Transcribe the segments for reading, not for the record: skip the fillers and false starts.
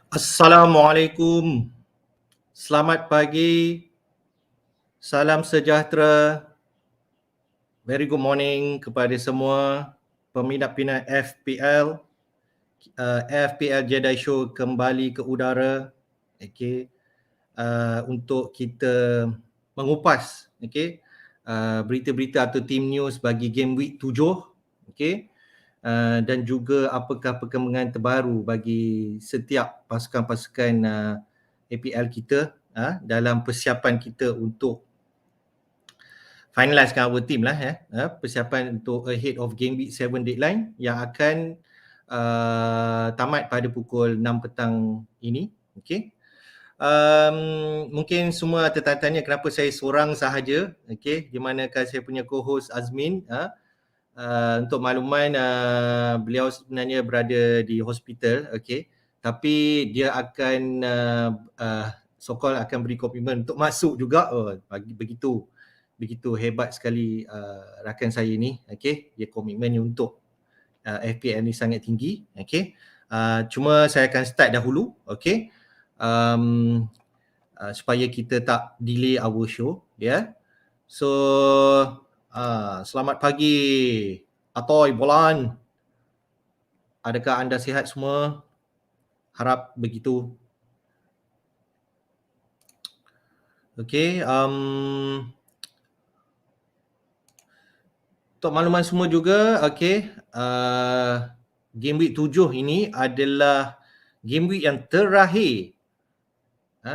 Assalamualaikum. Selamat pagi. Salam sejahtera. Very good morning kepada semua peminat-peminat FPL. FPL Jedi Show kembali ke udara. Okay. Untuk kita mengupas berita-berita atau team news bagi game week 7. Okay. Dan juga apakah perkembangan terbaru bagi setiap pasukan-pasukan APL kita dalam persiapan kita untuk finalizekan our team lah persiapan untuk ahead of game week 7 deadline yang akan tamat pada pukul 6 petang ini. Okay. Mungkin semua tertanya kenapa saya seorang sahaja, okay, di manakah saya punya co-host Azmin. Untuk makluman, beliau sebenarnya berada di hospital, okay, tapi dia akan so-called akan beri komitmen untuk masuk juga. Begitu hebat sekali rakan saya ni, okay. Dia komitmen untuk FPL ni sangat tinggi, okay. Cuma saya akan start dahulu, okay, supaya kita tak delay our show, ya. So selamat pagi Atoy Bolan. Adakah anda sihat semua? Harap begitu. Okey, untuk makluman semua juga, okey, game week 7 ini adalah game week yang terakhir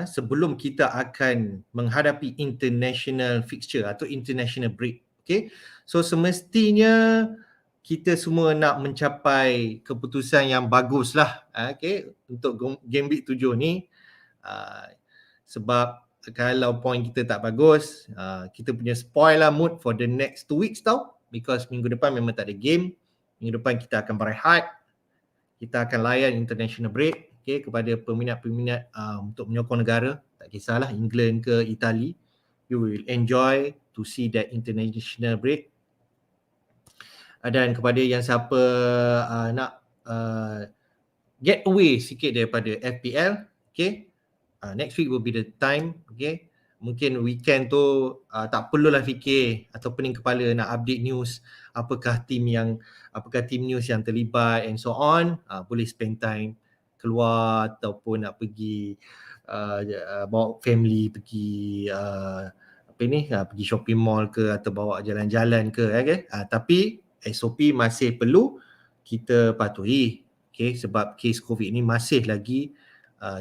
sebelum kita akan menghadapi international fixture atau international break. Okay, so semestinya kita semua nak mencapai keputusan yang bagus lah, okay, untuk game week 7 ni. Sebab kalau point kita tak bagus, kita punya spoil lah mood for the next 2 weeks tau. Because minggu depan memang tak ada game. Minggu depan kita akan berehat. Kita akan layan international break. Okay, kepada peminat-peminat untuk menyokong negara, tak kisahlah England ke Itali, you will enjoy to see that international break. Dan kepada yang siapa nak get away sikit daripada FPL, okay, next week will be the time, okay. Mungkin weekend tu tak perlulah fikir atau pening kepala nak update news apakah team news yang terlibat and so on. Boleh spend time keluar ataupun nak pergi bawa family pergi pergi shopping mall ke atau bawa jalan-jalan ke, okay? Tapi SOP masih perlu kita patuhi, okay, sebab kes COVID ni masih lagi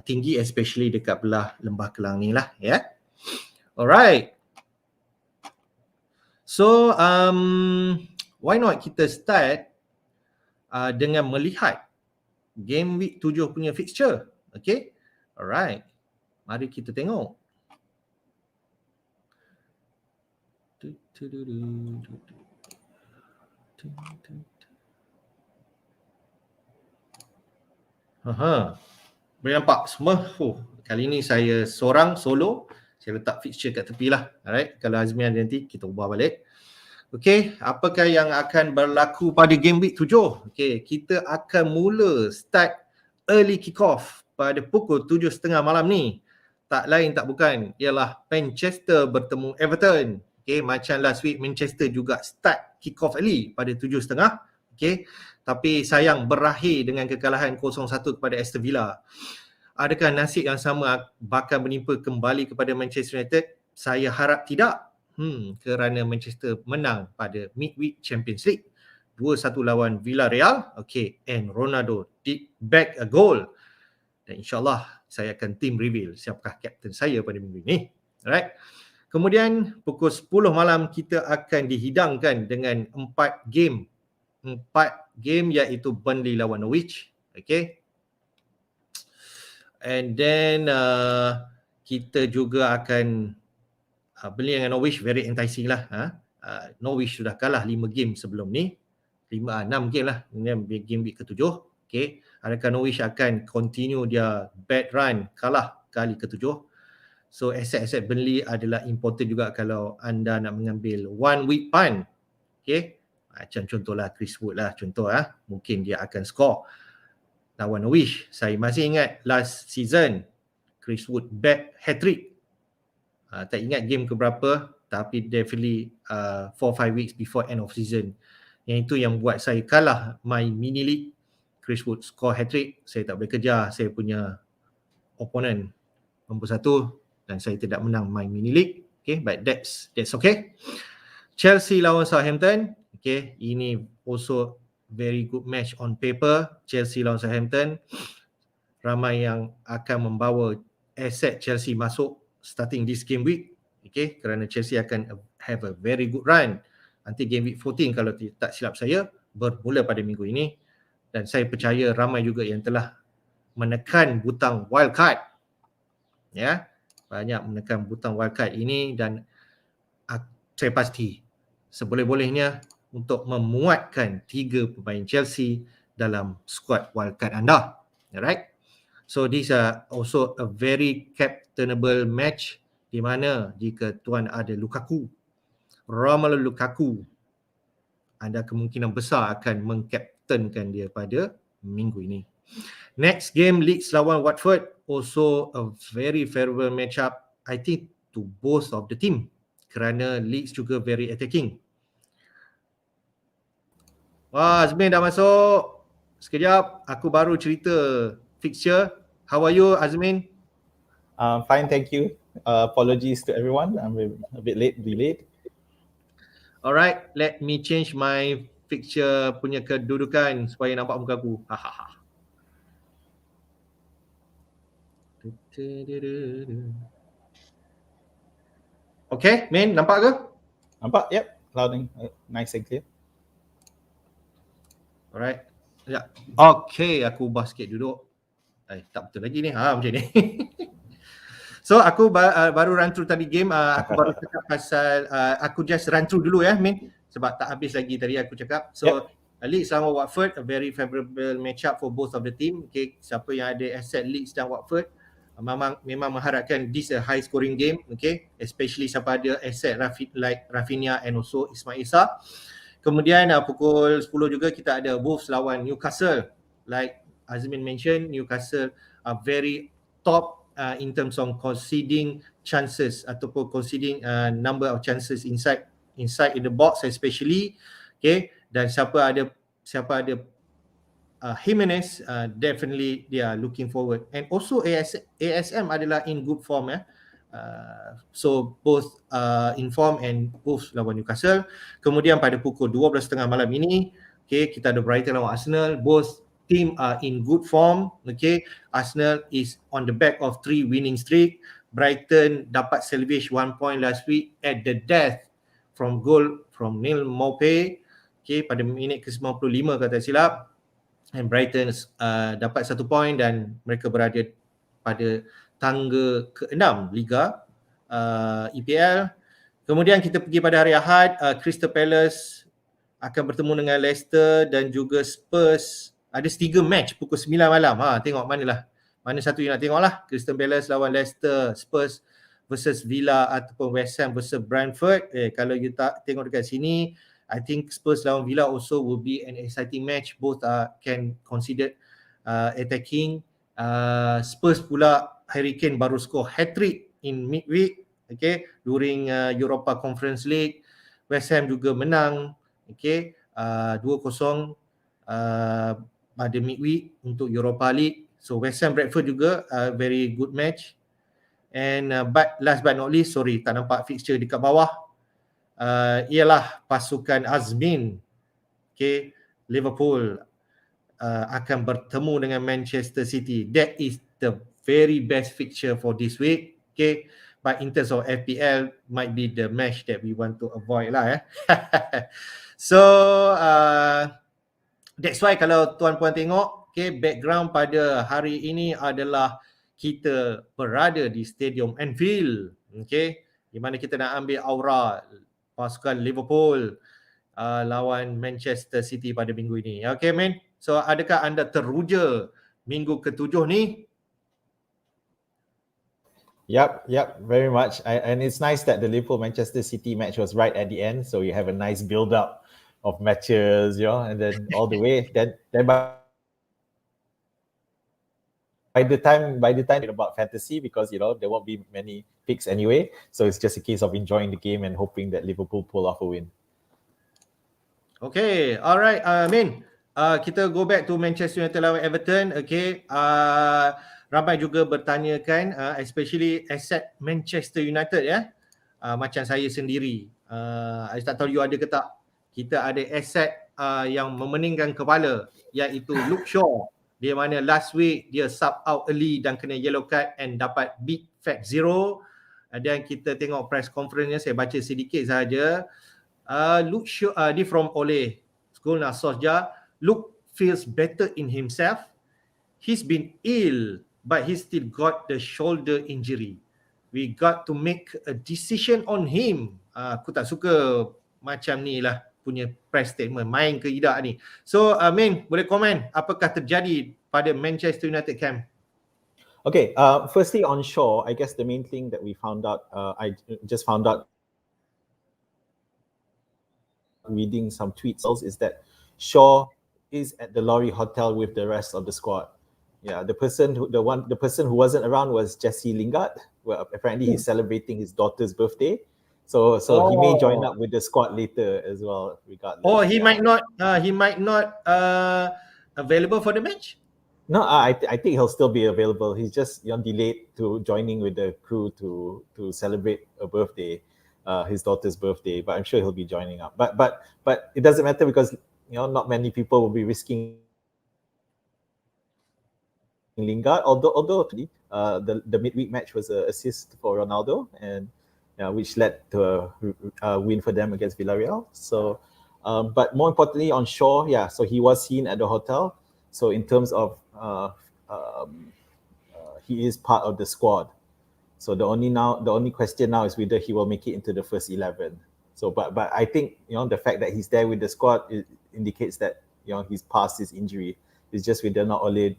tinggi, especially dekat belah Lembah Kelang ni lah, ya. Yeah? Alright. So why not kita start dengan melihat game week 7 punya fixture. Okay. Alright. Mari kita tengok. Boleh nampak semua? Kali ni saya seorang solo. Saya letak fixture kat tepi lah. Alright. Kalau Azmin ada nanti, kita ubah balik. Okay, apakah yang akan berlaku pada game week 7? Okay, kita akan mula start early kick-off pada pukul 7.30 malam ni. Tak lain tak bukan, ialah Manchester bertemu Everton. Okay, macam last week Manchester juga start kick-off early pada 7.30. Okay, tapi sayang berakhir dengan kekalahan 0-1 kepada Aston Villa. Adakah nasib yang sama bakal menimpa kembali kepada Manchester United? Saya harap tidak. Kerana Manchester menang pada midweek Champions League 2-1 lawan Villarreal. Okay, and Ronaldo did back a goal. Dan insyaAllah saya akan team reveal siapakah kapten saya pada minggu ini. Alright. Kemudian pukul 10 malam kita akan dihidangkan dengan 4 game iaitu Burnley lawan Norwich. Okay. And then kita juga akan beli dengan Norwich, very enticing lah. Norwich sudah kalah 5 game sebelum ni. 6 game lah. Ini game week ke-7. Okay. Adakah Norwich akan continue dia bad run, kalah kali ke-7? So aset-aset Burnley adalah important juga kalau anda nak mengambil one week punt. Okay. Macam contohlah Chris Wood lah. Contoh mungkin dia akan score. lawan Norwich. Saya masih ingat last season Chris Wood back hat-trick. Tak ingat game keberapa, tapi definitely 4-5 weeks before end of season. Yang itu yang buat saya kalah my mini league. Chris Wood score hat-trick, saya tak boleh kejar saya punya opponent nombor 1 dan saya tidak menang my mini league. Okay, but that's okay. Chelsea lawan Southampton. Okay, ini also very good match on paper. Chelsea lawan Southampton. Ramai yang akan membawa asset Chelsea masuk starting this game week. Okay, kerana Chelsea akan have a very good run nanti game week 14 kalau tak silap saya, bermula pada minggu ini. Dan saya percaya ramai juga yang telah menekan butang wildcard. Ya, banyak menekan butang wildcard ini dan saya pasti seboleh-bolehnya untuk memuatkan 3 pemain Chelsea dalam squad wildcard anda. Alright. So these are also a very captainable match di mana jika tuan ada Romelu Lukaku, anda kemungkinan besar akan mengkaptenkan dia pada minggu ini. Next game, Leeds lawan Watford, also a very favorable matchup I think to both of the team kerana Leeds juga very attacking. Wah, Azmin dah masuk. Sekejap, aku baru cerita fixture. How are you, Azmin? Fine, thank you. Apologies to everyone. I'm a bit delayed. Alright, let me change my fixture punya kedudukan supaya nampak muka aku. Okay, Min, nampak ke? Nampak, yep. Loud and nice and clear. Alright. Ya. Okay, aku ubah sikit duduk. Tak betul lagi ni. Macam ni. So, aku baru run through tadi game. Aku baru cakap pasal, aku just run through dulu ya, Min. Sebab tak habis lagi tadi aku cakap. So, Leeds sama Watford, a very favourable matchup for both of the team. Okay, siapa yang ada asset Leeds dan Watford, memang mengharapkan this a high scoring game. Okay, especially siapa ada asset like Rafinha and also Ismail Issa. Kemudian pukul 10 juga kita ada Wolves lawan Newcastle. Like Azmin mentioned, Newcastle are very top in terms of conceding chances ataupun conceding number of chances inside in the box especially. Okay, dan siapa ada Jimenez, definitely they are looking forward. And also ASM adalah in good form ya. So both in form and both lawan Newcastle. Kemudian pada pukul 12.30 malam ini, okay, kita ada Brighton lawan Arsenal. Both team are in good form. Okay, Arsenal is on the back of 3 winning streak. Brighton dapat salvage 1 point last week at the death from goal from Neil Maupay. Okay, pada minit ke-95 kalau tak silap. And Brighton dapat 1 point dan mereka berada pada tangga ke-6 Liga EPL. Kemudian kita pergi pada hari Ahad, Crystal Palace akan bertemu dengan Leicester dan juga Spurs. Ada 3 match pukul 9 malam. Tengok mana satu yang nak tengok lah. Crystal Palace lawan Leicester, Spurs versus Villa ataupun West Ham versus Brentford. Kalau you tak tengok dekat sini, I think Spurs lawan Villa also will be an exciting match. Both can considered attacking. Spurs pula, Harry Kane baru score hat-trick in midweek, okay, during Europa Conference League. West Ham juga menang, okay, 2-0 pada midweek untuk Europa League. So West Ham Bradford juga very good match. And but last but not least, sorry tak nampak fixture dekat bawah, ialah pasukan Azmin, okay, Liverpool akan bertemu dengan Manchester City. That is the very best fixture for this week. Okay, but in terms of FPL, might be the match that we want to avoid lah. So that's why kalau tuan-puan tengok, okay, background pada hari ini adalah kita berada di Stadium Anfield, okay, di mana kita nak ambil aura pasukan Liverpool lawan Manchester City pada minggu ini. Okay, man. So, adakah anda teruja minggu ke-7 ni? Yep, very much. And it's nice that the Liverpool-Manchester City match was right at the end, so you have a nice build-up of matches, and then all the way. Then by by the time about fantasy, because there won't be many picks anyway. So it's just a case of enjoying the game and hoping that Liverpool pull off a win. Okay, alright, Min. Kita go back to Manchester United lawan Everton. Okay, ramai juga bertanyakan, especially asset Manchester United ya. Macam saya sendiri. I tak tahu you ada ke tak. Kita ada asset yang memeningkan kepala, iaitu Luke Shaw. Dia mana last week dia sub out early dan kena yellow card and dapat big fat zero. Dan kita tengok press conference-nya, saya baca sedikit sahaja. Luke Shaw, dia from Ole Gunnar Solskjaer. Luke feels better in himself. He's been ill, but he still got the shoulder injury. We got to make a decision on him. Aku tak suka macam ni lah punya press statement, main ke tidak ni. So Min, boleh komen apakah terjadi pada Manchester United camp? Okay, firstly on Shaw, I guess the main thing that we found out, I just found out reading some tweets is that Shaw is at the Lorry Hotel with the rest of the squad. Yeah, the person who wasn't around was Jesse Lingard. Well, apparently he's celebrating his daughter's birthday, so he may join up with the squad later as well. Regardless. Oh, he might not available for the match. No, I think he'll still be available. He's just delayed to joining with the crew to celebrate a birthday, his daughter's birthday. But I'm sure he'll be joining up. But it doesn't matter because not many people will be risking Lingard. Although the midweek match was an assist for Ronaldo, and which led to a win for them against Villarreal. So, but more importantly on Shaw, so he was seen at the hotel. So in terms of he is part of the squad. So the only question now is whether he will make it into the first 11. So but I think the fact that he's there with the squad indicates that he's past his injury. It's just whether or not Ole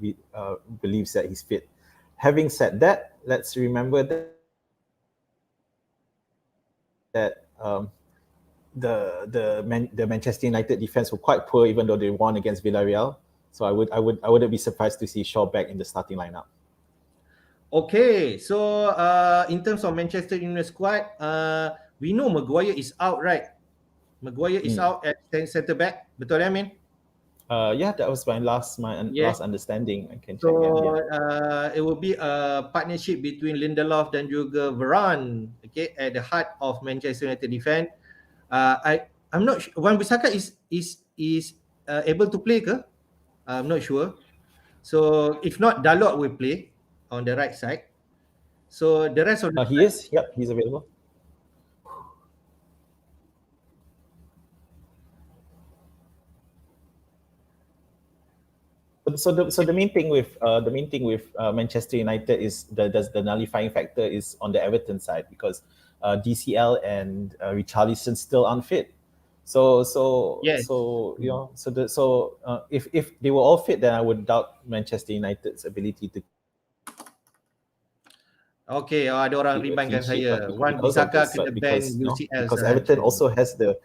believes that he's fit. Having said that, let's remember that the Manchester United defense were quite poor, even though they won against Villarreal. So I wouldn't be surprised to see Shaw back in the starting lineup. Okay, so in terms of Manchester United squad, we know Maguire is out, right? Maguire is out at centre back. Betul ya, Min? Yeah, that was my last understanding. I can check. So it will be a partnership between Lindelof dan juga Varane, okay, at the heart of Manchester United defense. I'm not sure. Wan Bissaka is able to play ke? I'm not sure. So if not, Dalot will play on the right side. So the rest of the he is. Yep, he's available. So the main thing with Manchester United is the nullifying factor is on the Everton side, because DCL and Richarlison still unfit. So yes. If they were all fit, then I would doubt Manchester United's ability to. Okay, ada orang remind saya. Wan Bissaka kena ban UCL because Everton also has the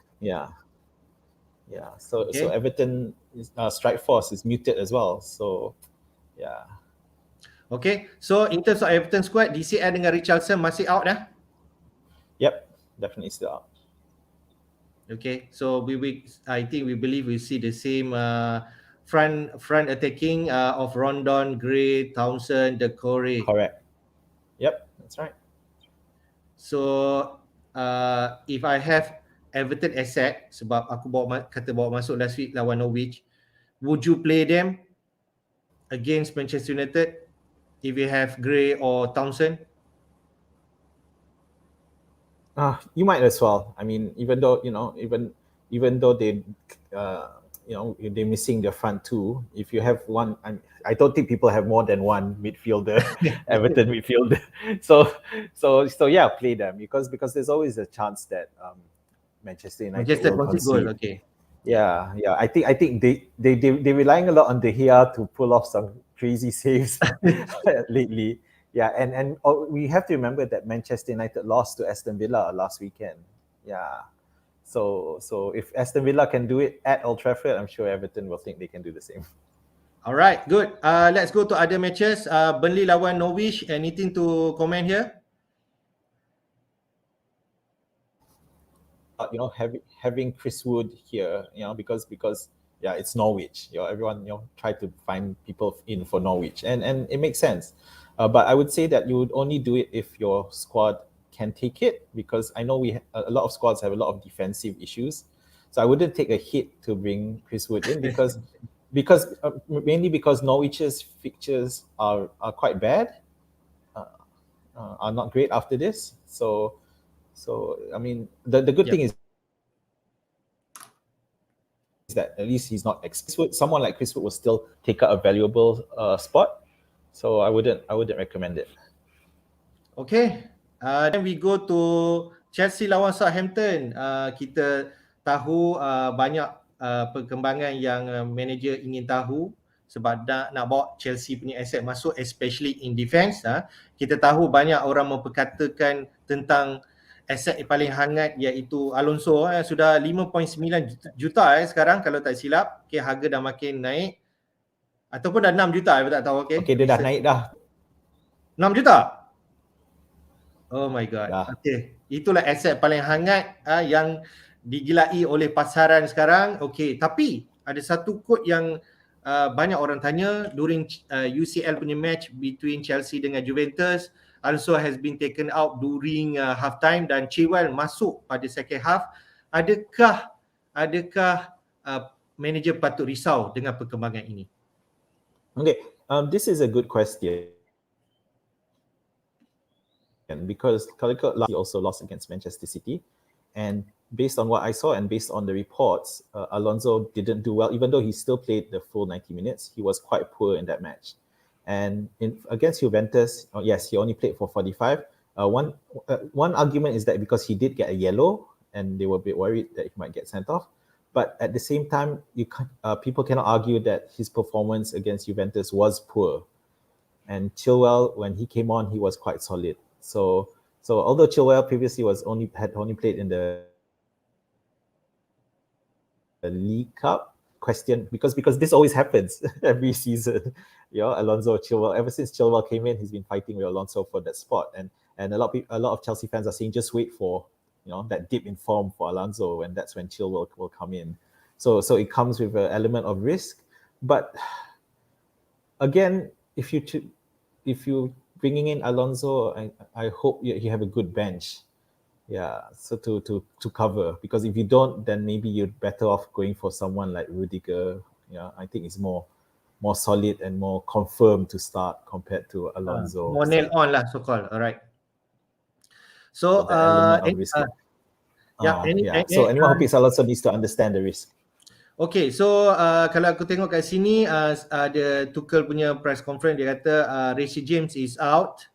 So Everton strike force is muted as well. So Okay, so in terms of Everton squad, DCL dengan Richarlison masih out dah? Yep, definitely still out. Okay, so I think we believe we see the same front attacking of Rondon, Gray, Townsend, Decore. Correct. Yep, that's right. So if I have Everton asset, sebab aku bawa masuk last week lawan Norwich, would you play them against Manchester United if you have Gray or Townsend? You might as well. I mean, even though they they're missing the front two. If you have one, I don't think people have more than one midfielder, Everton midfielder. So yeah, play them because there's always a chance that Manchester United will concede. Goal, okay. Yeah. I think they're relying a lot on De Gea to pull off some crazy saves lately. Yeah, and we have to remember that Manchester United lost to Aston Villa last weekend. Yeah. So if Aston Villa can do it at Old Trafford, I'm sure Everton will think they can do the same. Alright, good. Let's go to other matches. Burnley lawan Norwich. Anything to comment here? Having Chris Wood here, because yeah, it's Norwich. Everyone try to find people in for Norwich, and it makes sense. But I would say that you would only do it if your squad can take it, because I know a lot of squads have a lot of defensive issues. So I wouldn't take a hit to bring Chris Wood in because mainly because Norwich's fixtures are quite bad, are not great after this. So I mean, the good thing is that at least he's not exposed. Someone like Chris Wood will still take up a valuable spot. So I wouldn't recommend it. Okay. Then we go to Chelsea lawan Southampton. Kita tahu banyak perkembangan yang manager ingin tahu sebab nak bawa Chelsea punya asset masuk, especially in defense. Kita tahu banyak orang memperkatakan tentang aset yang paling hangat iaitu Alonso. Sudah 5.9 juta sekarang kalau tak silap. Okay, harga dah makin naik. Ataupun dah 6 juta, saya tak tahu. Okay, dia dah naik dah. 6 juta? Oh my god. Dah. Okay, itulah aset paling hangat yang digilai oleh pasaran sekarang. Okay, tapi ada satu quote yang banyak orang tanya during UCL punya match between Chelsea dengan Juventus. Alonso has been taken out during half time dan Chilwell masuk pada second half. Adakah manager patut risau dengan perkembangan ini? Okay, this is a good question. Because Calicut also lost against Manchester City, and based on what I saw and based on the reports, Alonso didn't do well. Even though he still played the full 90 minutes, he was quite poor in that match. And against Juventus, yes, he only played for 45. One argument is that because he did get a yellow, and they were a bit worried that he might get sent off. But at the same time, people cannot argue that his performance against Juventus was poor. And Chilwell, when he came on, he was quite solid. So although Chilwell previously had only played in the League Cup, because this always happens every season. Alonso, Chilwell. Ever since Chilwell came in, he's been fighting with Alonso for that spot, and a lot of Chelsea fans are saying just wait for that dip in form for Alonso, and that's when Chilwell will come in. So it comes with an element of risk, but again, if you bringing in Alonso, I hope you have a good bench. Yeah, so to cover, because if you don't, then maybe you're better off going for someone like Rudiger. Yeah, I think it's more solid and more confirmed to start compared to Alonso. More nail on lah, so called. Alright. So so anyone who picks Alonso needs to understand the risk. Okay, so kalau aku tengok kat sini ada Tuchel punya press conference, dia kata Reece James is out,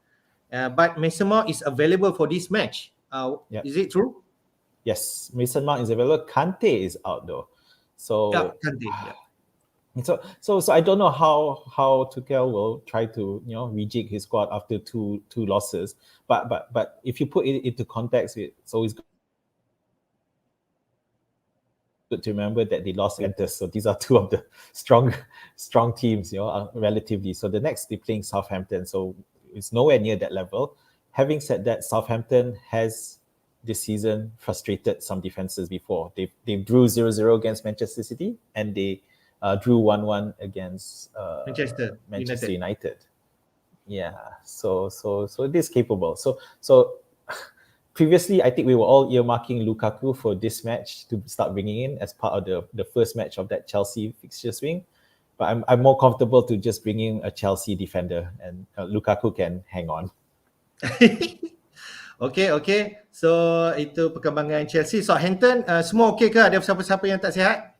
but Mason Mount is available for this match. Is it true? Yes, Mason Mount is available. Kante is out though. So yeah, Kante. Yeah. So I don't know how Tuchel will try to rejig his squad after two losses. But if you put it into context, it's always good to remember that they lost Juventus. So these are two of the strong teams, relatively. So the next they're playing Southampton. So it's nowhere near that level. Having said that, Southampton has this season frustrated some defenses before. They drew 0-0 against Manchester City, and they drew 1-1 against Manchester United. Yeah, so it is capable. So previously, I think we were all earmarking Lukaku for this match to start bringing in as part of the first match of that Chelsea fixture swing. But I'm more comfortable to just bring in a Chelsea defender, and Lukaku can hang on. Okay. So itu perkembangan Chelsea. Southampton semua okey ke? Ada siapa-siapa yang tak sihat?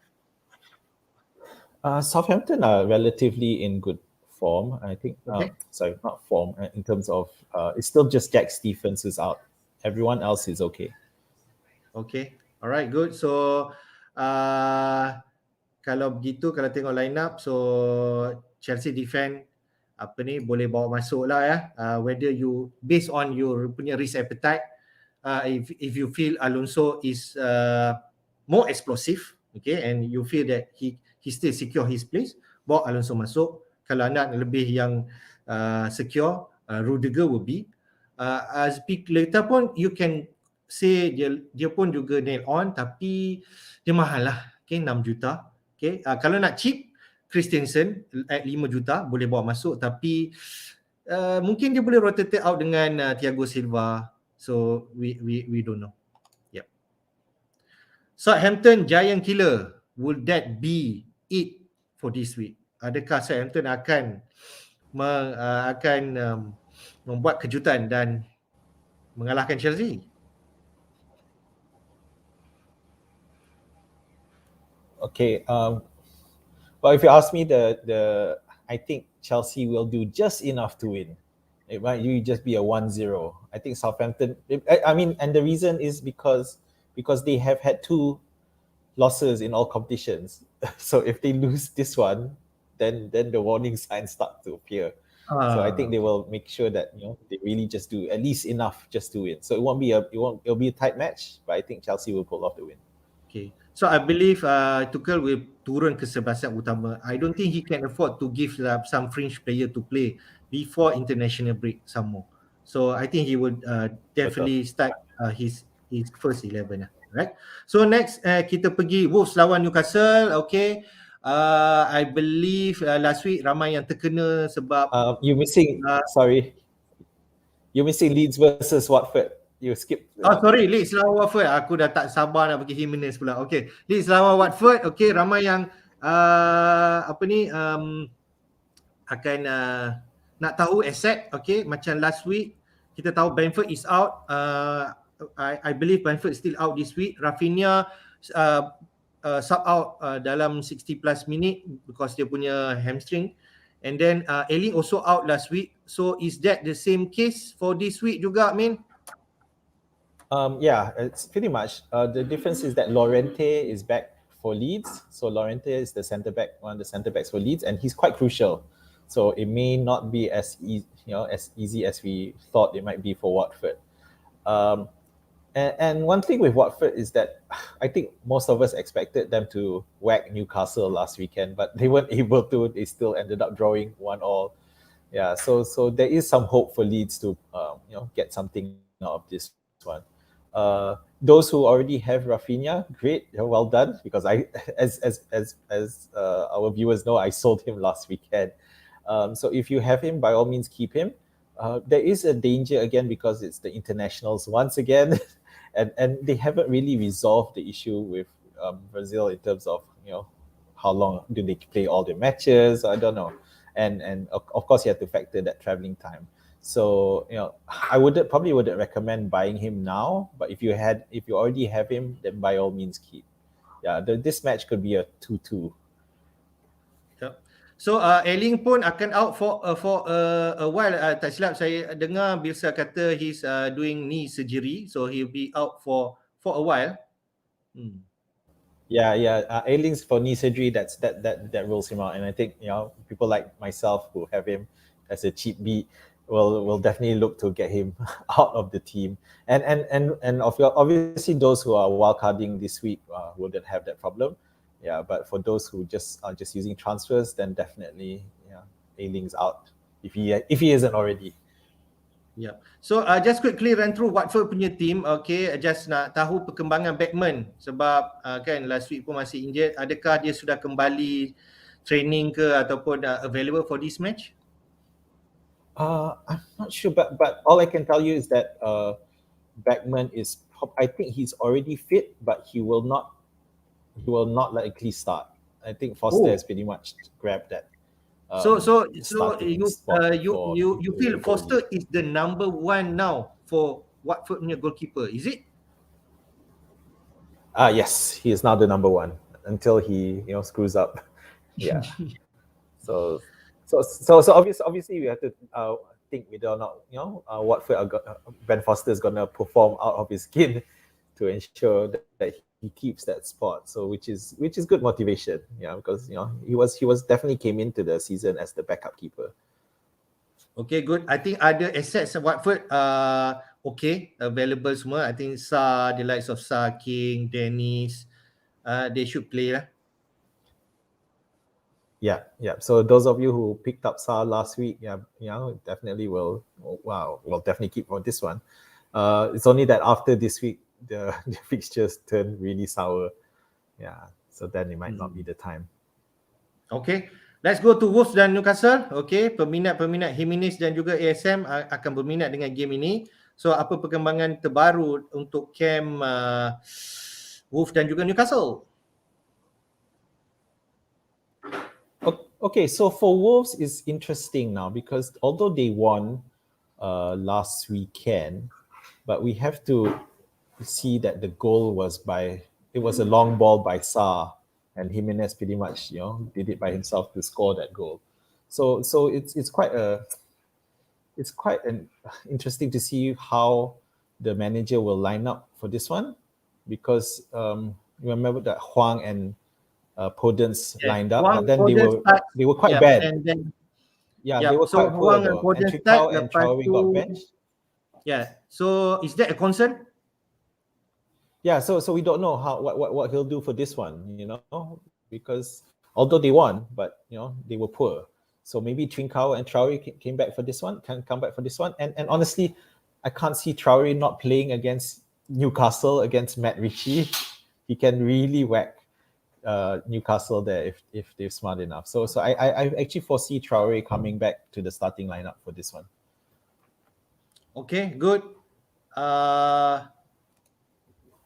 Southampton are relatively in good form, I think. Sorry, not form. In terms of it's still just Jack Stephens who's out. Everyone else is okay. Okay, alright, good. So kalau begitu, kalau tengok line up, so Chelsea defend boleh bawa masuk lah ya. Whether you based on your punya risk appetite, if you feel Alonso is more explosive, okay, and you feel that he still secure his place, bawa Alonso masuk. Kalau nak lebih yang secure, Rudiger will be. Azpilicueta pun you can say dia pun juga nail on, tapi dia mahal lah. Okay, 6 juta. Okay, kalau nak cheap, Christensen at 5 juta boleh bawa masuk, tapi mungkin dia boleh rotate out dengan Thiago Silva. So we don't know. Yep. Southampton Giant Killer, would that be it for this week? Adakah Southampton akan membuat kejutan dan mengalahkan Chelsea? Okay. Well, if you ask me, I think Chelsea will do just enough to win. It might just be a 1-0. I think Southampton. I mean, and the reason is because they have had 2 losses in all competitions. So if they lose this one, then the warning signs start to appear. So I think they will make sure that they really just do at least enough just to win. So it'll be a tight match, but I think Chelsea will pull off the win. Okay. So I believe Tuchel will turun ke 11 utama. I don't think he can afford to give some fringe player to play before international break some more. So I think he would definitely start his first 11 lah. Right. So next kita pergi Wolves lawan Newcastle. Okay. I believe last week ramai yang terkena sebab you missing sorry. You're missing Leeds versus Watford. You skip. Sorry, Leeds lawan Watford. Aku dah tak sabar nak pergi Jimenez pula. Okay, Leeds lawan Watford. Okay, ramai yang akan nak tahu asset. Okay, macam last week kita tahu Brentford is out. I believe Brentford still out this week. Rafinha sub out dalam 60 plus minute because dia punya hamstring. And then Elling also out last week. So is that the same case for this week juga, Min? Yeah, it's pretty much. The difference is that Llorente is back for Leeds. So Llorente is the centre back, one of the centre backs for Leeds, and he's quite crucial. So it may not be as easy as we thought it might be for Watford. And one thing with Watford is that I think most of us expected them to whack Newcastle last weekend, but they weren't able to. They still ended up drawing 1-1. Yeah, so there is some hope for Leeds to get something out of this one. Those who already have Rafinha, great, well done. Because as our viewers know, I sold him last weekend. So if you have him, by all means keep him. There is a danger again because it's the internationals once again, and they haven't really resolved the issue with Brazil in terms of how long do they play all their matches. I don't know, and of course you have to factor that traveling time. So I probably wouldn't recommend buying him now. But if you already have him, then by all means keep. Yeah, this match could be a 2-2. So Elling pun akan out for a while. Tak silap saya dengar Bielsa kata he's doing knee surgery, so he'll be out for a while. Yeah. Ailing's for knee surgery. That rules him out, and I think people like myself who have him as a cheap beat will definitely look to get him out of the team. And obviously those who are wildcarding this week wouldn't have that problem. Yeah, but for those who are just using transfers, then definitely Ailing's out if he isn't already. Yeah. So just quickly run through Watford punya team. Okay, just nak tahu perkembangan Backman sebab kan last week pun masih injured. Adakah dia sudah kembali training ke ataupun available for this match? I'm not sure, but all I can tell you is that Backman is. I think he's already fit, but he will not likely start. I think Foster has pretty much grabbed that. So you feel Foster is the number one now for Watford punya goalkeeper, is it? Yes, he is now the number one until he screws up. Yeah. so obviously we have to think whether or not Watford Ben Foster is gonna perform out of his skin to ensure that he keeps that spot. So which is good motivation, because he was definitely came into the season as the backup keeper. Okay, good. I think other assets of Watford okay, available semua. I think the likes of King, Dennis, they should play lah. Yeah. So those of you who picked up Sa last week, definitely will definitely keep for this one. It's only that after this week, the fixtures turn really sour. Yeah. So then it might not be the time. Okay. Let's go to Wolves dan Newcastle. Okay, peminat-peminat Jimenez dan juga ASM akan berminat dengan game ini. So, apa perkembangan terbaru untuk camp Wolves dan juga Newcastle? Okay, so for Wolves it's interesting now because although they won last weekend, but we have to see that the goal was a long ball by Sa, and Jimenez pretty much did it by himself to score that goal. So it's quite an interesting to see how the manager will line up for this one, because remember that Huang and Podence lined up, but then they were quite bad. And then, they were quite poor though. And Trincao and Traore got benched. Yeah. So is that a concern? Yeah. So we don't know what he'll do for this one, because although they won, but they were poor. So maybe Trincao and Traore came back for this one, can come back for this one. And honestly, I can't see Traore not playing against Newcastle, against Matt Ritchie. He can really whack Newcastle there if they're smart enough. So I actually foresee Traore coming back to the starting lineup for this one. Okay, good.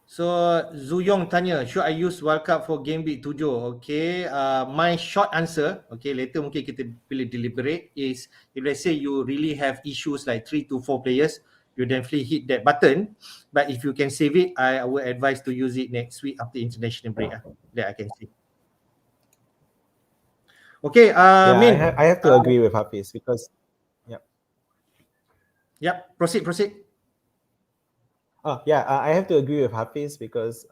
So Zuyong tanya, should I use wildcard for game week 7? Okay, my short answer, okay, later mungkin kita pilih deliberate, is if let's say you really have issues like 3 to 4 players, you definitely hit that button. But if you can save it, I would advise to use it next week after international break. That I can see. Okay, Min. I have to agree with Hafiz because, proceed. I have to agree with Hafiz because,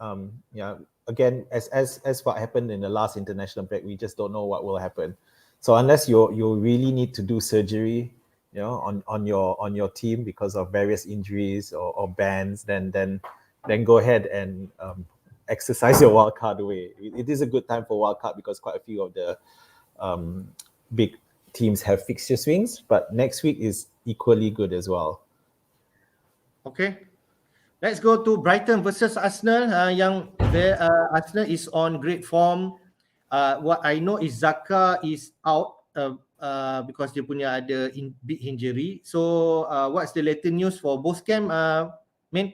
again, as what happened in the last international break, we just don't know what will happen. So unless you really need to do surgery, on your team because of various injuries or bans, then go ahead and exercise your wildcard away. It is a good time for wildcard because quite a few of the big teams have fixture swings, but next week is equally good as well. Okay. Let's go to Brighton versus Arsenal. Arsenal is on great form. What I know is Zaka is out because dia punya ada big injury. So what's the latest news for both camp, Min?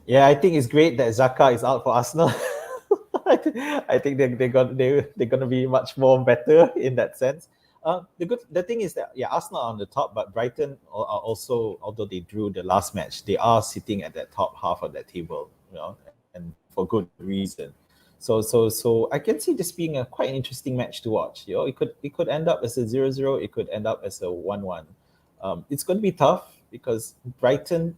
Yeah, I think it's great that Zaka is out for Arsenal. I think they're gonna be much more better in that sense. The thing is that Arsenal are on the top, but Brighton are also, although they drew the last match, they are sitting at that top half of that table, and for good reason. So I can see this being a quite interesting match to watch. It could end up as a 0-0, it could end up as a 1-1. It's going to be tough because Brighton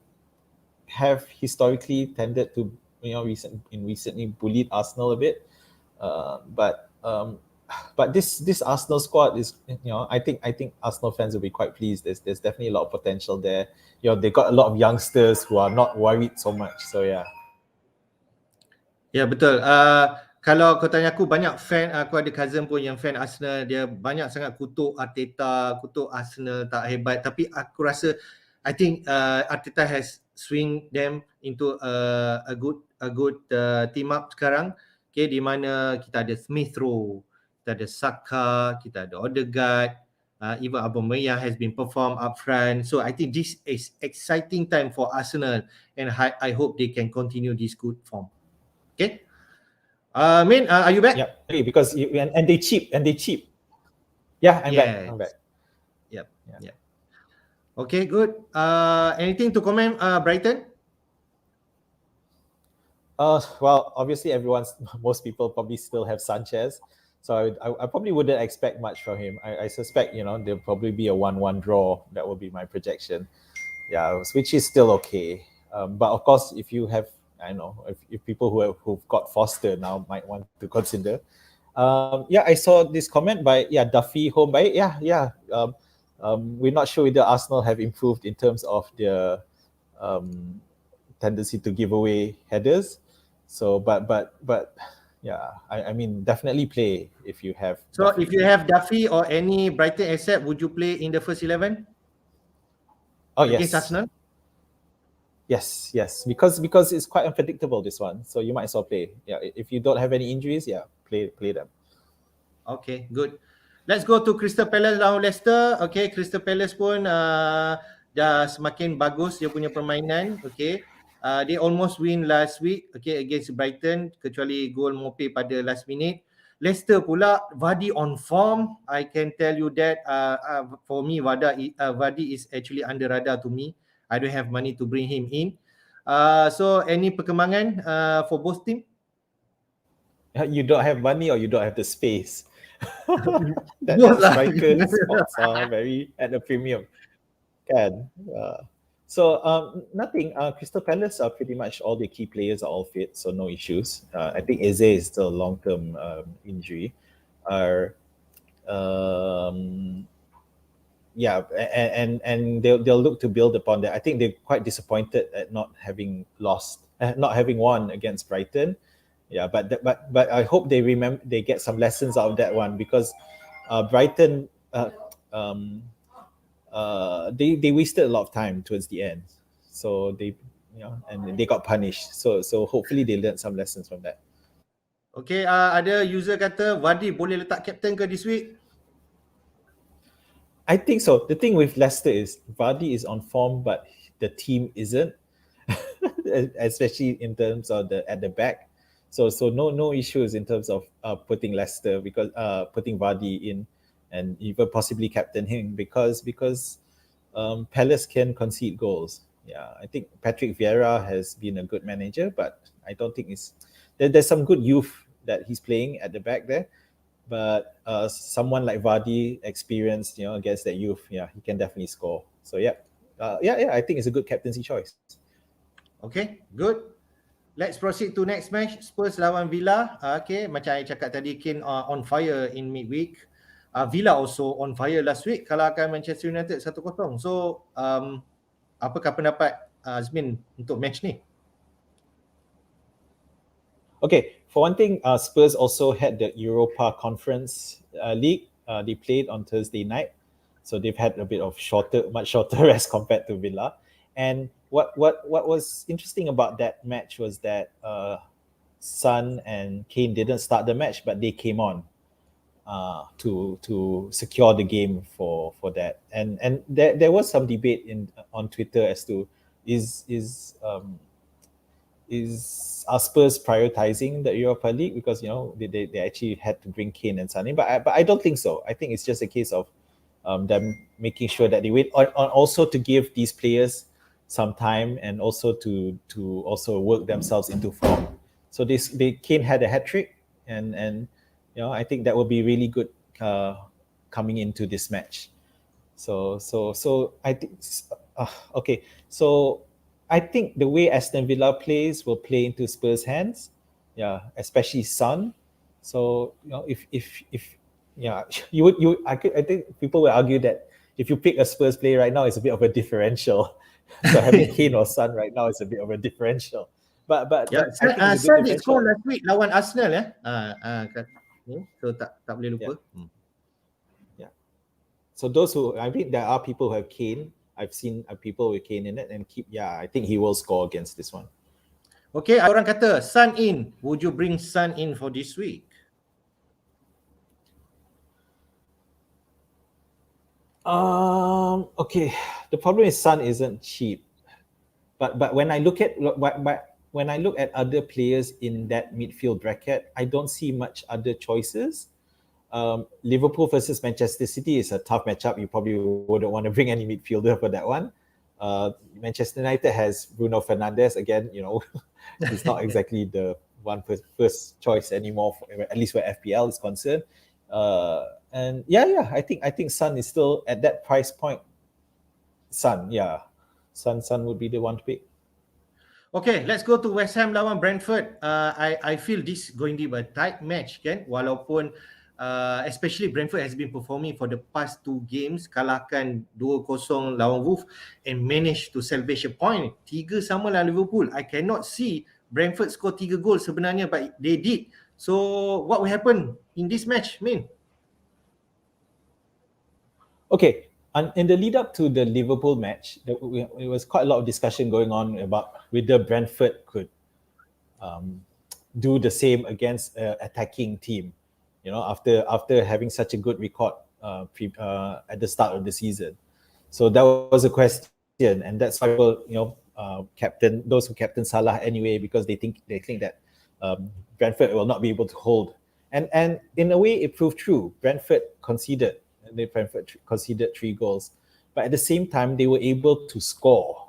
have historically tended to recently bullied Arsenal a bit, but this Arsenal squad is, I think Arsenal fans will be quite pleased. There's definitely a lot of potential there. They got a lot of youngsters who are not worried so much. So yeah. Ya, betul. Kalau kau tanya aku, banyak fan, aku ada cousin pun yang fan Arsenal, dia banyak sangat kutuk Arteta, kutuk Arsenal tak hebat, tapi aku rasa I think Arteta has swing them into a good team up sekarang. Okay, di mana kita ada Smith Rowe, kita ada Saka, kita ada Odegaard, even Aubameyang has been performed up front. So I think this is exciting time for Arsenal, and I hope they can continue this good form. Okay. Min, are you back? Yeah, because and they cheap. Yeah, I'm back. Yep. Okay, good. Anything to comment, Brighton? Well, obviously most people probably still have Sanchez, so I probably wouldn't expect much from him. I suspect there'll probably be a 1-1 draw. That will be my projection. Yeah, which is still okay. But of course, if you have, I know if people who've got Foster now might want to consider. I saw this comment by Duffy Home by we're not sure whether Arsenal have improved in terms of their tendency to give away headers. So, but yeah, I mean, definitely play if you have. So Duffy. if you have Duffy or any Brighton asset, would you play in the first 11 Oh against yes, Arsenal? yes, because it's quite unpredictable, this one. So you might as well play. Yeah, if you don't have any injuries, yeah, play them. Okay, good. Let's go to Crystal Palace lawan Leicester. Okay, Crystal Palace pun dah semakin bagus dia punya permainan. Okay, they almost win last week. Okay, against Brighton, kecuali gol Mope pada last minute. Leicester pula, Vardy on form. I can tell you that for me, Vardy is actually under radar to me. I don't have money to bring him in. So any perkembangan for both team? You don't have money or you don't have the space. that Both lah. striker spots are very at a premium. Can. So nothing. Crystal Palace are pretty much all the key players are all fit, so no issues. I think Eze is still a long-term injury. Yeah, and they'll look to build upon that. I think they're quite disappointed at not having won against Brighton. Yeah, but I hope they get some lessons out of that one, because Brighton they wasted a lot of time towards the end, so and they got punished. So hopefully they learned some lessons from that. Okay, ada user kata Vardy boleh letak captain ke this week? I think so. The thing with Leicester is Vardy is on form, but the team isn't, especially in terms of at the back. So no issues in terms of putting Leicester, because putting Vardy in and even possibly captain him, because Palace can concede goals. Yeah, I think Patrick Vieira has been a good manager, but I don't think there's some good youth that he's playing at the back there. But someone like Vardy, experienced, against that youth, yeah, he can definitely score. So yeah, I think it's a good captaincy choice. Okay, good. Let's proceed to next match. Spurs lawan Villa. Okay, macam I cakap tadi, Kane on fire in midweek. Villa also on fire last week kalahkan Manchester United 1-0. So, apakah pendapat Azmin untuk match ni? Okay, for one thing, Spurs also had the Europa Conference League. They played on Thursday night, so they've had a bit of much shorter rest compared to Villa. And what was interesting about that match was that Son and Kane didn't start the match, but they came on to secure the game for that. And there was some debate on Twitter as to is are Spurs prioritizing the Europa League, because they actually had to bring Kane and Son in, but I don't think so. I think it's just a case of them making sure that they wait on also to give these players some time, and also to also work themselves into form. So Kane had a hat trick, and I think that will be really good coming into this match. So I think okay. So I think the way Aston Villa plays will play into Spurs' hands. Yeah, especially Son. So if I think people will argue that if you pick a Spurs player right now, it's a bit of a differential. So having Kane or Son right now is a bit of a differential. But yeah, I think it's a good differential. score last week lawan Arsenal so tak boleh lupa. Yeah. So those who, I think there are people who have Kane. I've seen people with Kane in it, and I think he will score against this one. Okay, orang kata Son in. Would you bring Son in for this week? Okay. The problem is Son isn't cheap, but when I look at other players in that midfield bracket, I don't see much other choices. Liverpool versus Manchester City is a tough matchup. You probably wouldn't want to bring any midfielder for that one. Manchester United has Bruno Fernandes again. He's not exactly the one first choice anymore, at least where FPL is concerned. And I think Son is still at that price point. Son would be the one to pick. Okay, let's go to West Ham lawan Brentford. I feel this going to be a tight match, kan? Walaupun especially Brentford has been performing for the past 2 games, kalahkan 2-0 lawan Wolves and managed to salvage a point. 3 sama lawan Liverpool. I cannot see Brentford score 3 gol sebenarnya, but they did. So what will happen in this match, Min? Okay, and in the lead up to the Liverpool match, there was quite a lot of discussion going on about whether Brentford could do the same against an attacking team. You know, after having such a good record at the start of the season, so that was a question, and that's why people, captain those who captain Salah anyway, because they think that Brentford will not be able to hold, and in a way it proved true. Brentford conceded 3 goals, but at the same time they were able to score.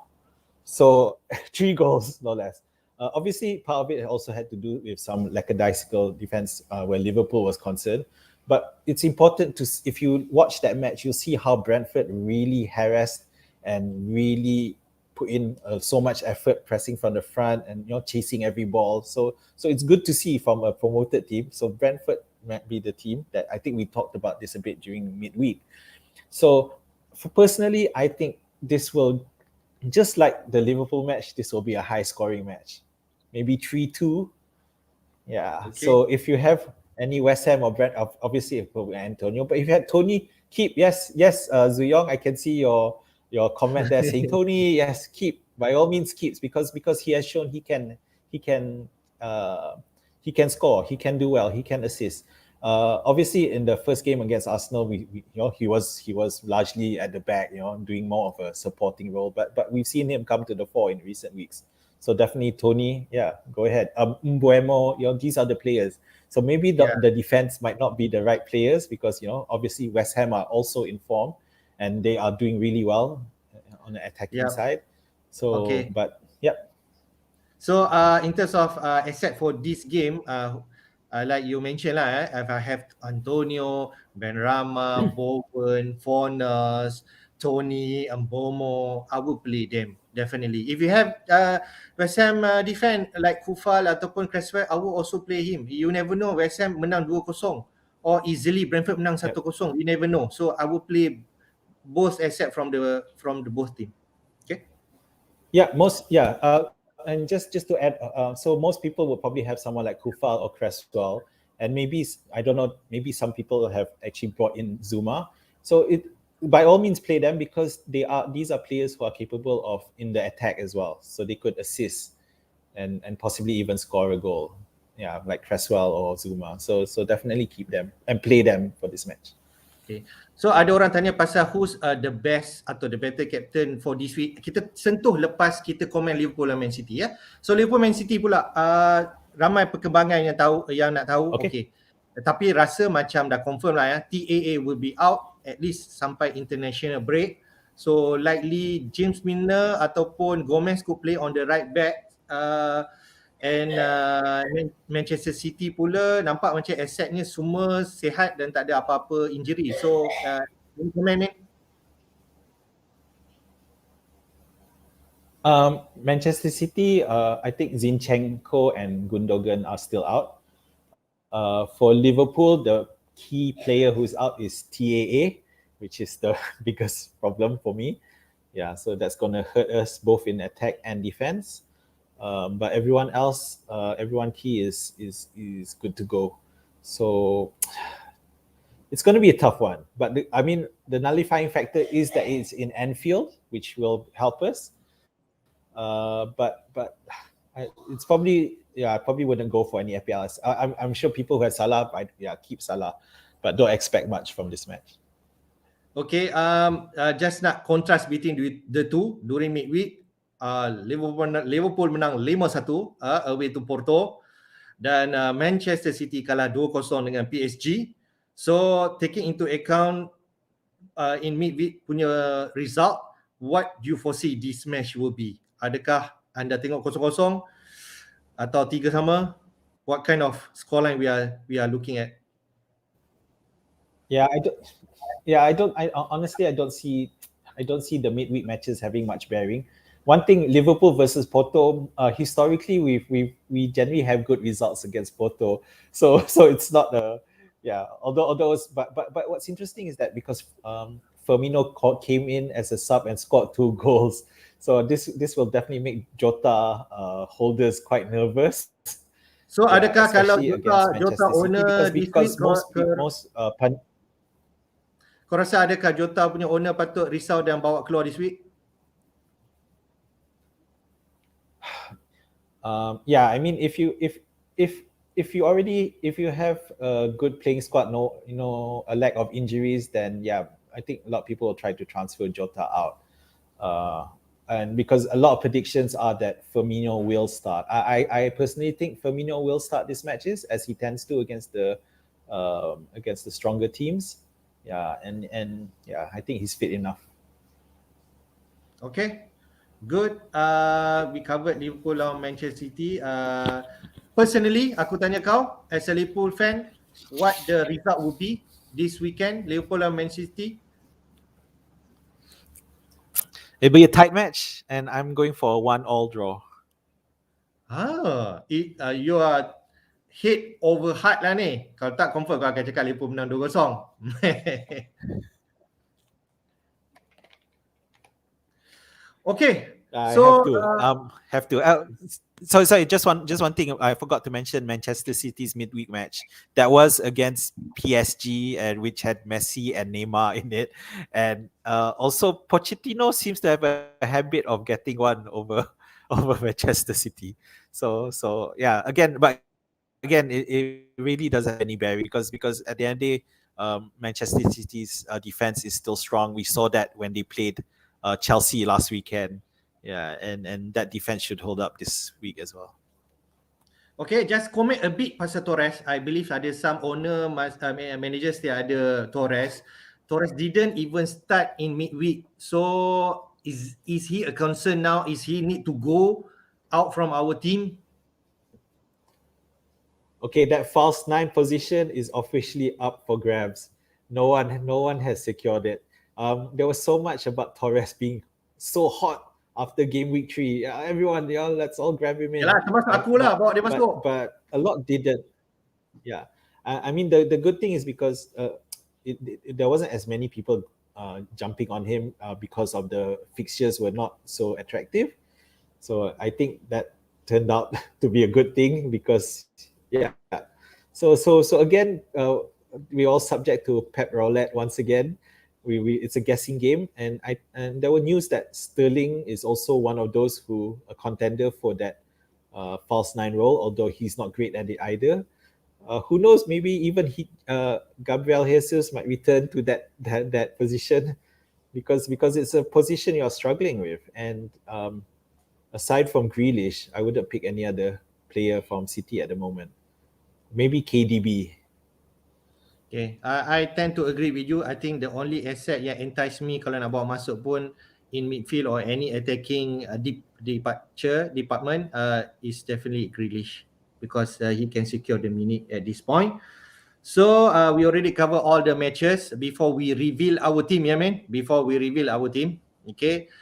So 3 goals, no less. Obviously, part of it also had to do with some lackadaisical defense where Liverpool was concerned. But it's important if you watch that match, you'll see how Brentford really harassed and really put in so much effort pressing from the front and chasing every ball. So it's good to see from a promoted team. So Brentford might be the team that I think we talked about this a bit during midweek. So personally, I think this will, just like the Liverpool match, this will be a high scoring match. Maybe 3-2. Yeah. Okay. So if you have any West Ham or Brent, obviously it will be Antonio. But if you had Tony, keep. Yes, Zuyong, I can see your comment there saying Tony, yes, keep. By all means, keeps because he has shown he can score, he can do well, he can assist. Obviously, in the first game against Arsenal, he was largely at the back, doing more of a supporting role. But we've seen him come to the fore in recent weeks. So definitely Tony, yeah, go ahead. Mbuemo, these are the players. So maybe the defense might not be the right players because obviously West Ham are also in form and they are doing really well on the attacking side. So, but yeah. So in terms of except for this game, like you mentioned lah, if I have Antonio, Benrahma, Bowen, Fornals, Tony, Mbomo, I will play them definitely. If you have West Ham defend like Kufal ataupun Cresswell, I will also play him. You never know, West Ham menang 2-0 or easily Brentford menang 1-0. You never know. So I will play both except from the both team. Okay. And just to add, so most people will probably have someone like Kufal or Cresswell, and maybe, I don't know, maybe some people have actually brought in Zuma. So by all means play them because these are players who are capable of in the attack as well. So they could assist and possibly even score a goal. Yeah, like Cresswell or Zuma. So definitely keep them and play them for this match. Okay. So ada orang tanya pasal who's the best atau the better captain for this week. Kita sentuh lepas kita komen Liverpool dan Man City ya. So Liverpool Man City pula ramai perkembangan yang nak tahu. Okay. Tapi rasa macam dah confirm lah ya. TAA will be out at least sampai international break. So likely James Milner ataupun Gomez could play on the right back. And Manchester City pula nampak macam asetnya semua sihat dan tak ada apa-apa injury. So Manchester City, I think Zinchenko and Gundogan are still out. For Liverpool, the key player who's out is TAA, which is the biggest problem for me. Yeah, so that's going to hurt us both in attack and defense. But everyone else, everyone key is good to go. So it's going to be a tough one. But the nullifying factor is that it's in Anfield, which will help us. But it's probably, I probably wouldn't go for any FPLs. I'm sure people who have Salah, keep Salah, but don't expect much from this match. Okay, just nak contrast between the two during midweek. Liverpool menang 5-1 away to Porto dan Manchester City kalah 2-0 dengan PSG. So taking into account in midweek punya result, what do you foresee this match will be? Adakah anda tengok 0-0 atau 3-3? What kind of scoreline we are looking at? Honestly, I don't see the midweek matches having much bearing. One thing, Liverpool versus Porto, historically we generally have good results against Porto. So it's not although but what's interesting is that because Firmino came in as a sub and scored 2 goals. So this will definitely make Jota holders quite nervous. So adakah kalau Especially against Jota Manchester City owner this week, because kau rasa adakah Jota punya owner patut risau dan bawa keluar this week? Yeah, I mean if you have a good playing squad, a lack of injuries, then yeah, I think a lot of people will try to transfer Jota out. And because a lot of predictions are that Firmino will start. I personally think Firmino will start these matches as he tends to against the stronger teams. Yeah, and yeah, I think he's fit enough. Okay, good. We covered Liverpool lawan Manchester City. Personally, aku tanya kau as a Liverpool fan, what the result would be this weekend, Liverpool lawan Manchester City? It'll be a tight match, and I'm going for a 1-1 draw. You are head over heart lah ni. Kalau tak confirm kau akan cakap Liverpool menang 2-0. Okay. Have to. Sorry, just one thing. I forgot to mention Manchester City's midweek match. That was against PSG, and which had Messi and Neymar in it, and also Pochettino seems to have a habit of getting one over Manchester City. So yeah, again, it really doesn't have any bearing because at the end of the day, Manchester City's defense is still strong. We saw that when they played Chelsea last weekend. Yeah, and that defense should hold up this week as well. Okay, just comment a bit pasal Torres. I believe ada some managers dia ada Torres. Torres didn't even start in midweek. So is he a concern now? Is he need to go out from our team? Okay, that false 9 position is officially up for grabs. No one has secured it. There was so much about Torres being so hot after game week 3. Everyone, let's all grab him in. Yalah, termasuk aku lah bawa dia masuk. But a lot didn't. Yeah, I mean the good thing is because there wasn't as many people jumping on him because of the fixtures were not so attractive. So I think that turned out to be a good thing because yeah. So again, we all subject to Pep Roulette once again. It's a guessing game, and there were news that Sterling is also one of those who a contender for that false 9 role, although he's not great at it either. Who knows? Maybe even Gabriel Jesus might return to that position because it's a position you're struggling with. And aside from Grealish, I wouldn't pick any other player from City at the moment. Maybe KDB. Okay, I tend to agree with you. I think the only asset yang entice me kalau nak bawa masuk pun in midfield or any attacking department is definitely Grealish because he can secure the minute at this point. So we already cover all the matches before we reveal our team, ya man? Before we reveal our team, okay?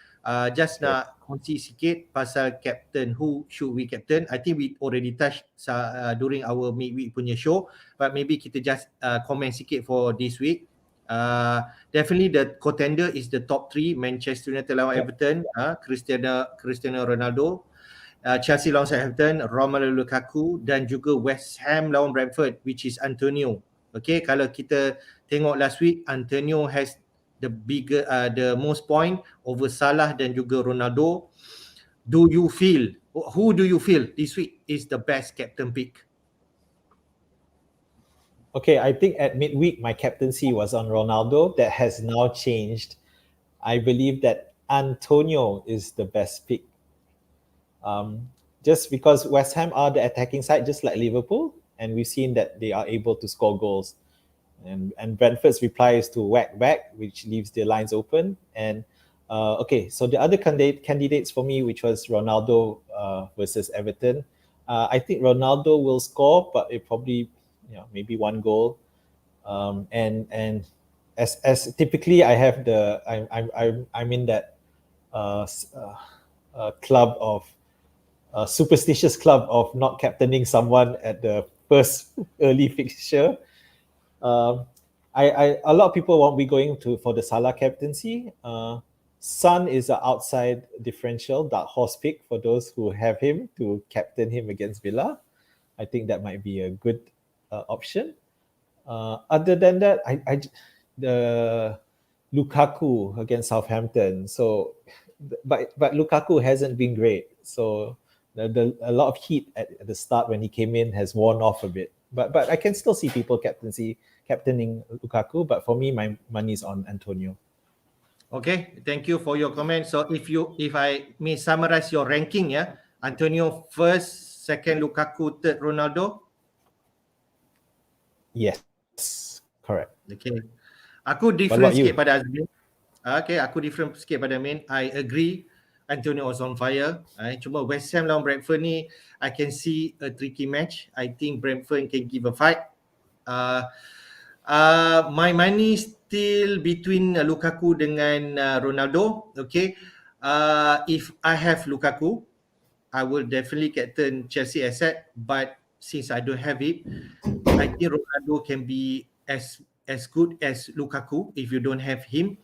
Just nak kongsi sikit pasal captain, who should we captain. I think we already touched during our midweek punya show, but maybe kita just comment sikit for this week. Definitely the contender is the top 3, Manchester United lawan Everton, Cristiano Ronaldo, Chelsea lawan Southampton, Romelu Lukaku, dan juga West Ham lawan Brentford, which is Antonio. Okay, kalau kita tengok last week, Antonio has the most point over Salah dan juga Ronaldo. Who do you feel this week is the best captain pick? Okay, I think at midweek my captaincy was on Ronaldo. That has now changed. I believe that Antonio is the best pick. Just because West Ham are the attacking side, just like Liverpool, and we've seen that they are able to score goals. And Brentford's reply is to whack back, which leaves the lines open. And okay, so the other candidates for me, which was Ronaldo versus Everton, I think Ronaldo will score, but it probably maybe 1 goal. And as typically I have I'm in that club of superstitious club of not captaining someone at the first early fixture. A lot of people won't be going for the Salah captaincy. Son is an outside differential, dark horse pick for those who have him to captain him against Villa. I think that might be a good option. Other than that, the Lukaku against Southampton. So, but Lukaku hasn't been great. So a lot of heat at the start when he came in has worn off a bit. But I can still see people captaining Lukaku. But for me, my money's on Antonio. Okay, thank you for your comment. So if I may summarize your ranking, yeah, Antonio first, second Lukaku, third Ronaldo. Yes, correct. Okay, aku different sikit pada Azmin. Okay, aku different sikit pada Azmin. I agree. Antonio was on fire. Cuma West Ham lawan Brentford ni, I can see a tricky match. I think Brentford can give a fight. My money still between Lukaku dengan Ronaldo. Okay, if I have Lukaku, I will definitely captain Chelsea asset. But since I don't have it, I think Ronaldo can be as good as Lukaku if you don't have him.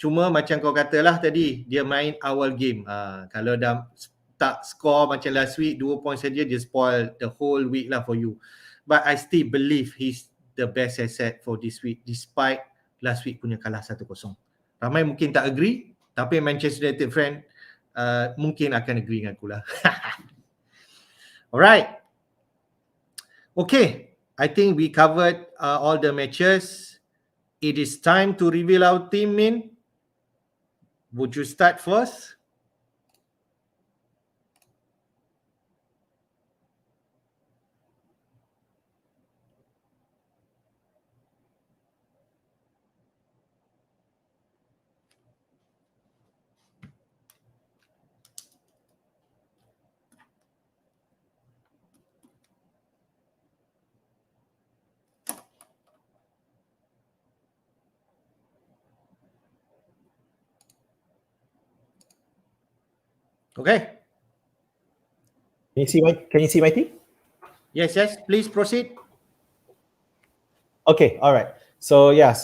Cuma macam kau katalah tadi, dia main awal game. Kalau dah tak score macam last week, 2 points saja, dia spoil the whole week lah for you. But I still believe he's the best asset for this week despite last week punya kalah 1-0. Ramai mungkin tak agree, tapi Manchester United friend mungkin akan agree dengan aku lah. Alright. Okay, I think we covered all the matches. It is time to reveal our team, Min. Would you start first? Okay. Can you see my team? Yes, please proceed. Okay, all right. So yeah,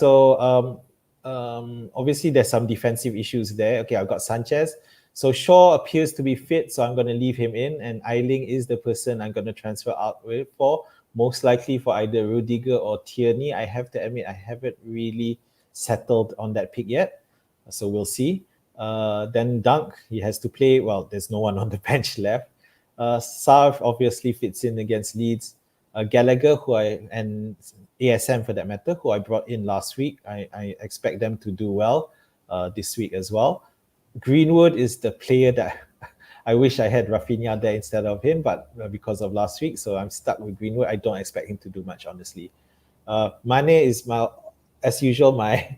obviously there's some defensive issues there. Okay, I've got Sanchez. So Shaw appears to be fit, so I'm going to leave him in, and Eiling is the person I'm going to transfer out for, most likely for either Rudiger or Tierney. I have to admit I haven't really settled on that pick yet, so we'll see. Then Dunk, he has to play. Well, there's no one on the bench left. Sarv obviously fits in against Leeds. Gallagher, and ASM for that matter, who I brought in last week. I expect them to do well this week as well. Greenwood is the player that I wish I had Rafinha there instead of him, but because of last week, so I'm stuck with Greenwood. I don't expect him to do much, honestly. Mane is as usual, my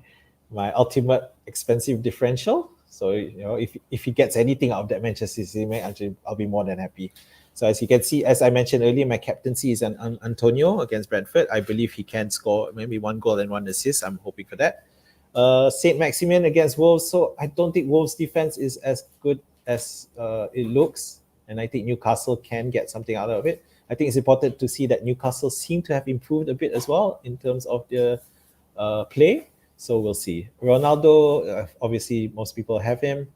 ultimate expensive differential. So if he gets anything out of that Manchester City match, I'll be more than happy. So as you can see, as I mentioned earlier, my captaincy is an Antonio against Brentford. I believe he can score maybe 1 goal and 1 assist. I'm hoping for that. Saint Maximin against Wolves. So I don't think Wolves' defense is as good as it looks, and I think Newcastle can get something out of it. I think it's important to see that Newcastle seem to have improved a bit as well in terms of their play. So we'll see. Ronaldo, obviously most people have him.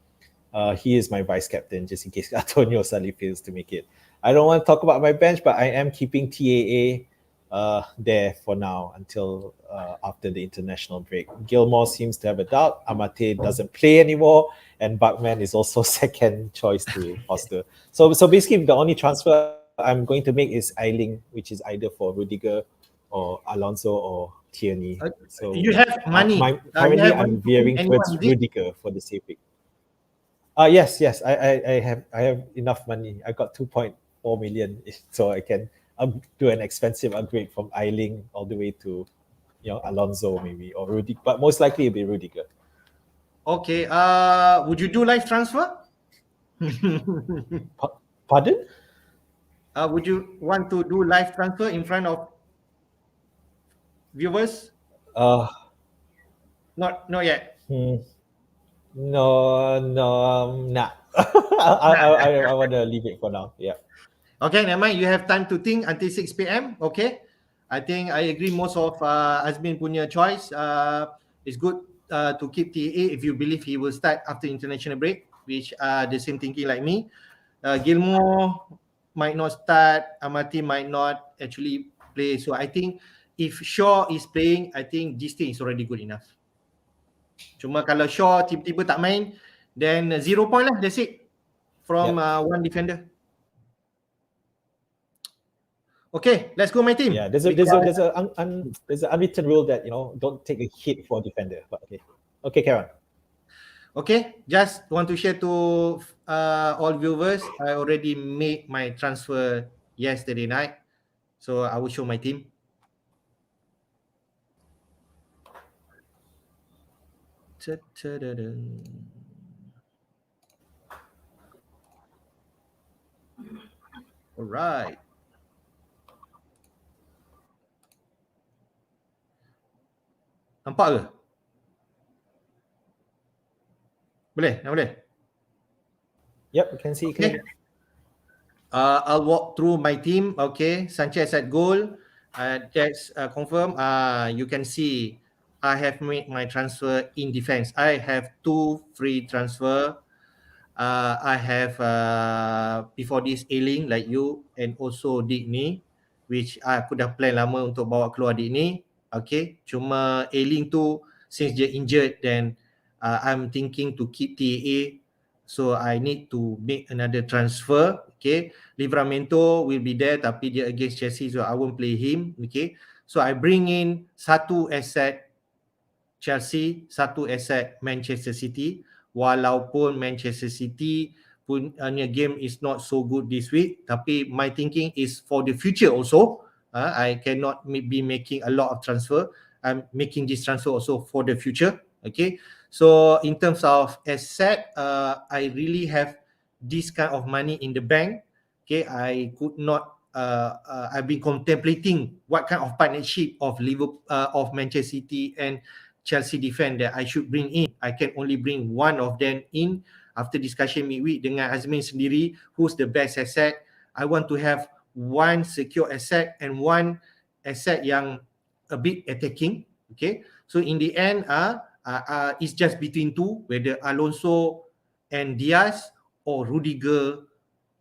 He is my vice captain, just in case Antonio suddenly fails to make it. I don't want to talk about my bench, but I am keeping TAA there for now until after the international break. Gilmore seems to have a doubt. Amate doesn't play anymore, and Buckman is also second choice to Foster. So basically, the only transfer I'm going to make is Eiling, which is either for Rudiger or Alonso or Tierney. So you have money. Currently, I'm veering towards Rudiger for the safe pick. Yes. I have enough money. I got 2.4 million, so I can do an expensive upgrade from Eiling all the way to Alonso maybe, or Rudiger, but most likely it'll be Rudiger. Okay. Would you do live transfer? Pardon? Would you want to do live transfer in front of viewers? Not yet. No, nah. I want to leave it for now. Yeah. Okay, never mind. You have time to think until 6 p.m. Okay. I think I agree most of Azmin punya choice. It's good to keep TAA if you believe he will start after international break, which the same thinking like me. Gilmore might not start, Amati might not actually play. So I think if Shaw is playing, I think this thing is already good enough. Cuma kalau Shaw tiba-tiba tak main, then 0 point lah, that's it. From one defender. Okay, let's go my team. Yeah, there's an unwritten rule that, you know, don't take a hit for a defender. But okay, Karen. Okay, just want to share to all viewers, I already made my transfer yesterday night. So I will show my team. Alright. Nampak ke? Boleh? Dah boleh? Yep, you can see. Okay. I'll walk through my team. Okay, Sanchez at goal. That's confirm. You can see I have made my transfer in defense. I have 2 free transfer. I have before this Ailing like you and also Dick ni, which aku dah plan lama untuk bawa keluar Dick ni. Okay, cuma Ailing tu since dia injured, then I'm thinking to keep TAA, so I need to make another transfer. Okay, Livramento will be there tapi dia against Chelsea, so I won't play him. Okay, so I bring in satu asset Chelsea, satu asset Manchester City. Walaupun Manchester City punya game is not so good this week, tapi my thinking is for the future also. I cannot be making a lot of transfer. I'm making this transfer also for the future. Okay, so in terms of asset, I really have this kind of money in the bank. Okay, I could not. I've been contemplating what kind of partnership of Liverpool, of Manchester City and Chelsea defend that I should bring in. I can only bring one of them in after discussion midweek dengan Azmin sendiri, who's the best asset. I want to have one secure asset and one asset yang a bit attacking. Okay, so in the end, it's just between two, whether Alonso and Diaz or Rudiger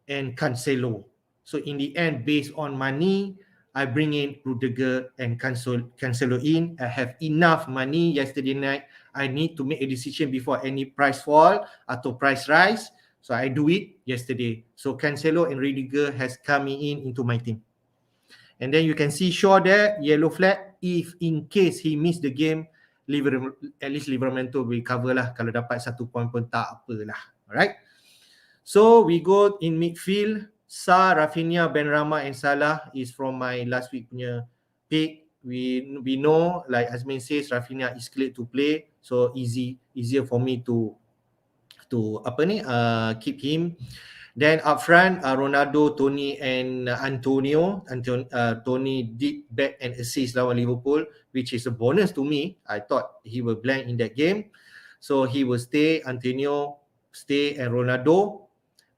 and Cancelo. So in the end, based on money, I bring in Rudiger and Cancelo in. I have enough money yesterday night. I need to make a decision before any price fall atau price rise. So I do it yesterday. So Cancelo and Rudiger has come in into my team. And then you can see Shaw there, yellow flag. If in case he miss the game, at least Livramento will cover lah. Kalau dapat 1 point pun tak apalah. Alright. So we go in midfield. Sa, Rafinha, Benrahma and Salah is from my last week punya pick. We know, like Azmin says, Rafinha is cleared to play, so easier for me to keep him. Then up front, Ronaldo, Tony and Antonio. Tony did back and assist lawan Liverpool, which is a bonus to me. I thought he will blank in that game, so he will stay. Antonio stay and Ronaldo.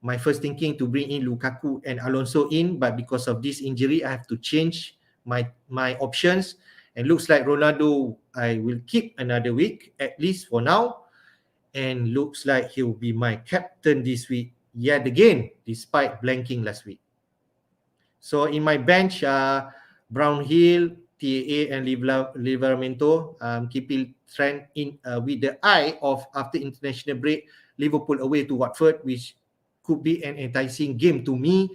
My first thinking to bring in Lukaku and Alonso in, but because of this injury, I have to change my options. And looks like Ronaldo, I will keep another week, at least for now. And looks like he will be my captain this week, yet again, despite blanking last week. So in my bench, Brownhill, TAA and Livramento, keeping Trent in with the eye of after international break, Liverpool away to Watford, which could be an enticing game to me.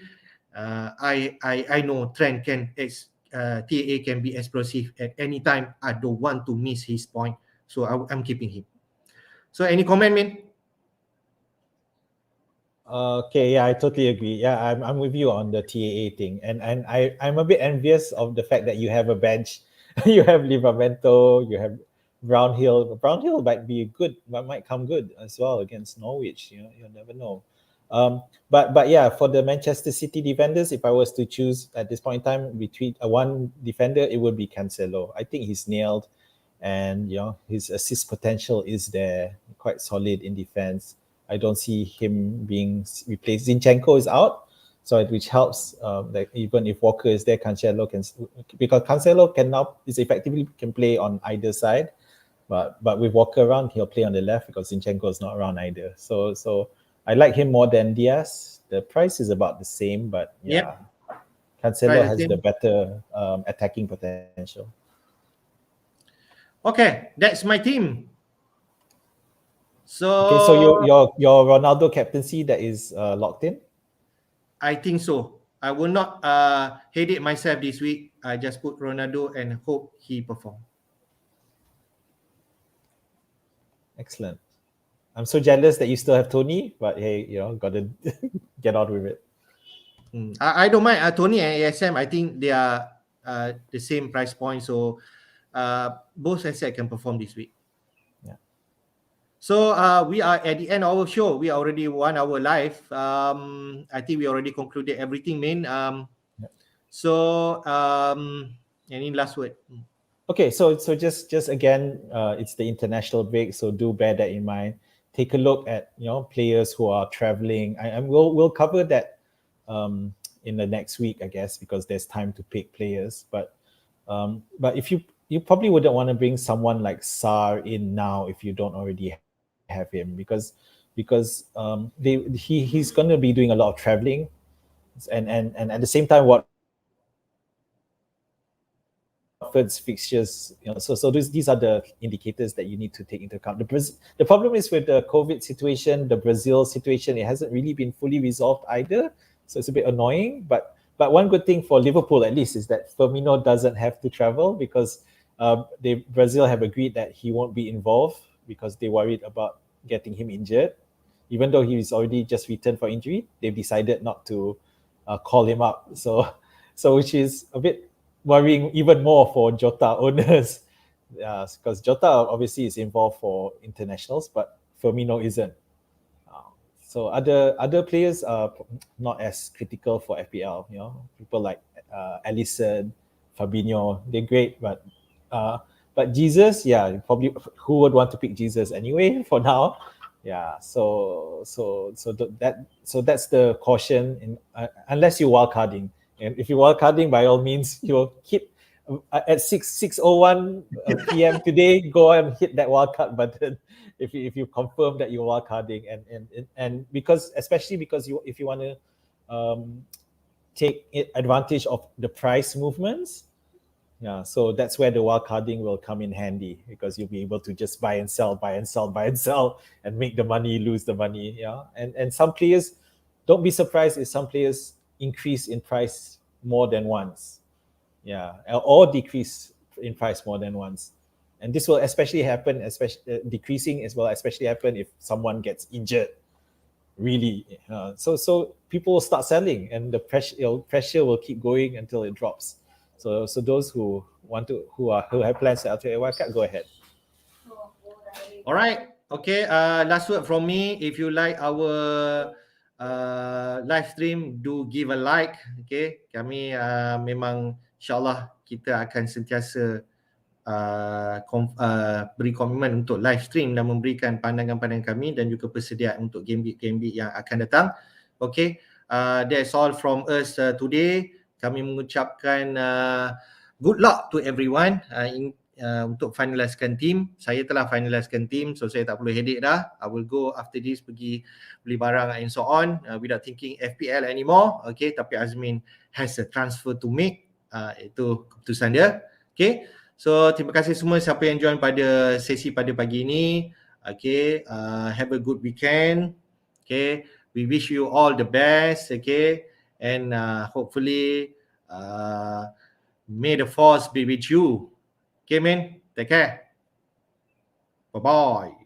I know Trent can TAA can be explosive at any time. I don't want to miss his point, so I'm keeping him. So any comment, Min? Okay, yeah, I totally agree. Yeah, I'm with you on the TAA thing, and I'm a bit envious of the fact that you have a bench. You have Livramento, you have Brownhill. Brownhill might come good as well against Norwich. You know, you'll never know. But yeah, for the Manchester City defenders, if I was to choose at this point in time between one defender, it would be Cancelo. I think he's nailed, and you know his assist potential is there, quite solid in defense. I don't see him being replaced. Zinchenko is out, So which helps that even if Walker is there, Cancelo because Cancelo is effectively can play on either side, but with Walker around, he'll play on the left because Zinchenko is not around either. So I like him more than Diaz. The price is about the same, but yeah, Cancelo has the better attacking potential. Okay, that's my team. So your Ronaldo captaincy that is locked in? I think so. I will not headache myself this week. I just put Ronaldo and hope he perform. Excellent. I'm so jealous that you still have Tony, but hey, gotta get on with it. I don't mind. Tony and ASM, I think they are the same price point, so both assets can perform this week. Yeah. So we are at the end of our show. We are already 1 hour live. I think we already concluded everything, man. So any last word? Okay, so just again, it's the international break, so do bear that in mind. Take a look at players who are traveling. We'll cover that in the next week, I guess, because there's time to pick players. But if you probably wouldn't want to bring someone like Sarr in now if you don't already have him, because he's going to be doing a lot of traveling, and at the same time, Watford's fixtures, so these are the indicators that you need to take into account. The problem is with the COVID situation, the Brazil situation, it hasn't really been fully resolved either. So it's a bit annoying. But one good thing for Liverpool at least is that Firmino doesn't have to travel, because Brazil have agreed that he won't be involved because they're worried about getting him injured. Even though he's already just returned for injury, they've decided not to call him up. So which is a bit worrying even more for Jota owners, because Jota obviously is involved for internationals, but Firmino isn't. So other players are not as critical for FPL. People like Alisson, Fabinho, they're great, but Jesus, probably who would want to pick Jesus anyway for now? Yeah, so that's the caution unless you're wildcarding. And if you're wildcarding, by all means, you'll hit at 6:01 p.m. today. Go and hit that wildcard button if you confirm that you're wildcarding, and especially because if you want to take advantage of the price movements. Yeah, so that's where the wildcarding will come in handy, because you'll be able to just buy and sell, and make the money, lose the money. Yeah, and some players, don't be surprised if some players increase in price more than once. Yeah, or decrease in price more than once, and this will especially happen, decreasing as well, especially happen if someone gets injured. Really, so people will start selling, and the pressure will keep going until it drops. So those who have plans to enter a wildcard, go ahead. All right. Okay. Last word from me. If you like our live stream, do give a like. Okay. Kami memang insyaAllah kita akan sentiasa beri komitmen untuk live stream dan memberikan pandangan-pandangan kami dan juga persediaan untuk game-game yang akan datang. Okay. That's all from us today. Kami mengucapkan good luck to everyone untuk finalisekan team. Saya telah finalisekan team, so saya tak perlu headache dah. I will go after this pergi beli barang and so on without thinking FPL anymore. Okay, tapi Azmin has a transfer to make. Itu keputusan dia. Okay, so terima kasih semua siapa yang join pada sesi pada pagi ini. Okay, have a good weekend. Okay, we wish you all the best. Okay, and hopefully may the force be with you. Okay, man. Take care. Bye-bye.